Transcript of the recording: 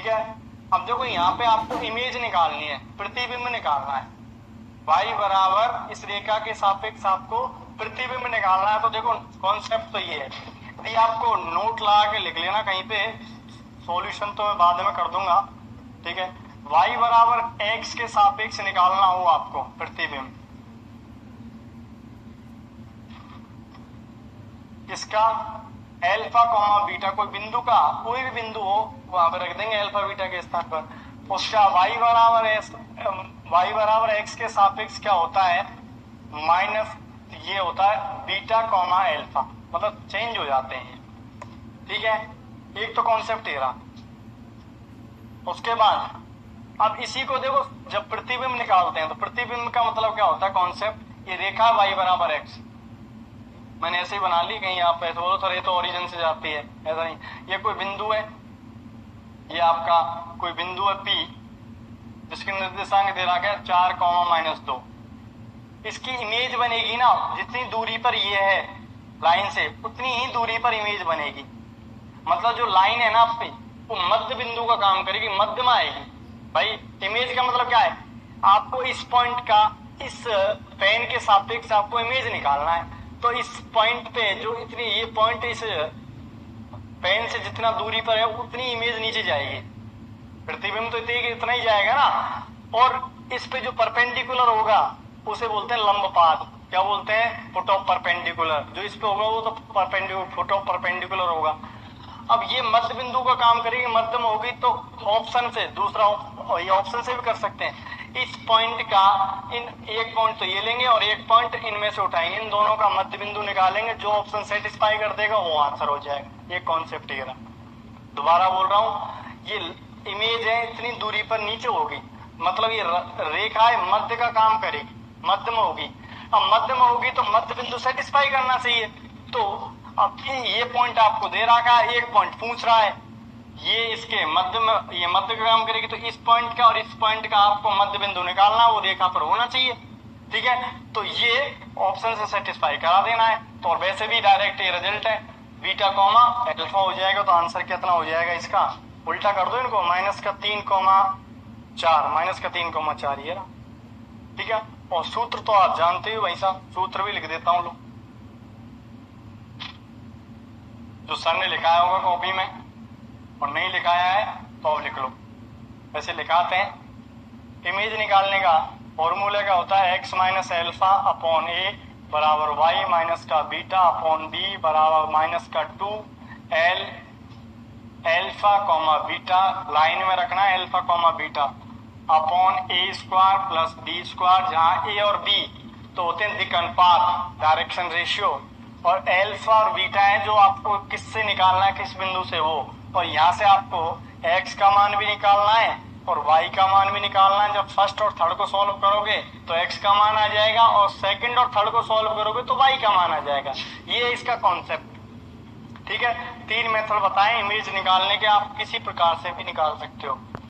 ठीक है। अब देखो यहाँ पे आपको इमेज निकालनी है, प्रतिबिंब निकालना है। y बराबर इस रेखा के सापेक्ष आपको प्रतिबिंब निकालना है। तो देखो कॉन्सेप्ट तो ये है, यदि आपको नोट लगा के लिख लेना कहीं पे, सॉल्यूशन तो मैं बाद में कर दूंगा, ठीक है। y बराबर x के सापेक्ष निकालना हो आपको प्रतिबिंब, इसका अल्फा कॉमा बीटा, कोई बिंदु का कोई भी बिंदु हो वहां पर रख देंगे अल्फा बीटा के स्थान पर। उसका y बराबर x के सापेक्ष क्या होता है, माइनस ये होता है बीटा कॉमा अल्फा, मतलब चेंज हो जाते हैं, ठीक है। एक तो कॉन्सेप्ट ये रहा। उसके बाद अब इसी को देखो, जब प्रतिबिंब निकालते हैं तो प्रतिबिंब का मतलब क्या होता है, कॉन्सेप्ट, ये रेखा y बराबर x, मैंने ऐसे ही बना ली, कहीं आप ऐसे बोलो सर ये तो ओरिजिन से जाती है, ऐसा नहीं। ये कोई बिंदु है, ये आपका कोई बिंदु है P, जिसके निर्देशांक दे रखा है 4,-2। इसकी इमेज बनेगी ना, जितनी दूरी पर ये है लाइन से उतनी ही दूरी पर इमेज बनेगी। मतलब जो लाइन है ना आपकी, वो मध्य बिंदु का काम करेगी, मध्य में आएगी। भाई इमेज का मतलब क्या है, आपको इस पॉइंट का इस पेन के सापेक्ष आपको इमेज निकालना है। तो इस पॉइंट पे जो इतनी, ये पॉइंट इस पेन से जितना दूरी पर है उतनी इमेज नीचे जाएगी, प्रतिबिंब तो इतना ही जाएगा ना। और इस पे जो परपेंडिकुलर होगा उसे बोलते हैं लंबपात। क्या बोलते हैं, फुट ऑफ परपेंडिकुलर। जो इस पे होगा वो तो फुट ऑफ परपेंडिकुलर होगा। अब ये मध्य बिंदु का काम करेगी, मध्य में होगी तो ऑप्शन से दूसरा, ये ऑप्शन से भी कर सकते हैं। इस पॉइंट का एक पॉइंट तो ये लेंगे और एक पॉइंट इनमें से उठाएंगे, इन दोनों का मध्य बिंदु निकालेंगे, जो ऑप्शन सेटिस्फाई कर देगा वो आंसर हो जाएगा। ये कॉन्सेप्ट ये रहा। दोबारा बोल रहा हूँ, ये इमेज है इतनी दूरी पर नीचे होगी, मतलब ये रेखा है मध्य का काम करेगी, मध्य में होगी। अब मध्य में होगी तो मध्य बिंदु सेटिस्फाई करना चाहिए। तो अब ये पॉइंट आपको दे रखा है, एक पॉइंट पूछ रहा है, ये इसके मध्य में, ये मध्य का काम करेगी, तो इस पॉइंट का और इस पॉइंट का आपको मध्य बिंदु निकालना, वो रेखा पर होना चाहिए, ठीक है। तो ये ऑप्शन से सेटिस्फाई करा देना है। तो और वैसे भी डायरेक्ट ये रिजल्ट है, बीटा कॉमा अल्फा हो जाएगा। तो आंसर कितना हो जाएगा इसका, उल्टा कर दो इनको, -3,4 ये रहा, ठीक है। और सूत्र तो आप जानते हो भाई साहब, सूत्र भी लिख देता हूं, लो जो सर ने लिखाया होगा कॉपी में, और नहीं लिखाया है तो अब लिख लो। वैसे लिखाते हैं। इमेज निकालने का फॉर्मूला क्या होता है, x minus alpha upon a बराबर y माइनस का बीटा अपॉन b बराबर माइनस का 2l alpha comma beta, line में रखना है alpha comma beta, upon a square plus b square, जहां a और b तो होते हैं दिक् अनुपात, डायरेक्शन रेशियो, और एल्फा और बीटा है जो आपको किससे निकालना है, किस बिंदु से वो। और यहाँ से आपको x का मान भी निकालना है और y का मान भी निकालना है। जब फर्स्ट और थर्ड को सॉल्व करोगे तो x का मान आ जाएगा, और सेकंड और थर्ड को सॉल्व करोगे तो y का मान आ जाएगा। ये इसका कॉन्सेप्ट, ठीक है। 3 मेथड बताएं इमेज निकालने के, आप किसी प्रकार से भी निकाल सकते हो।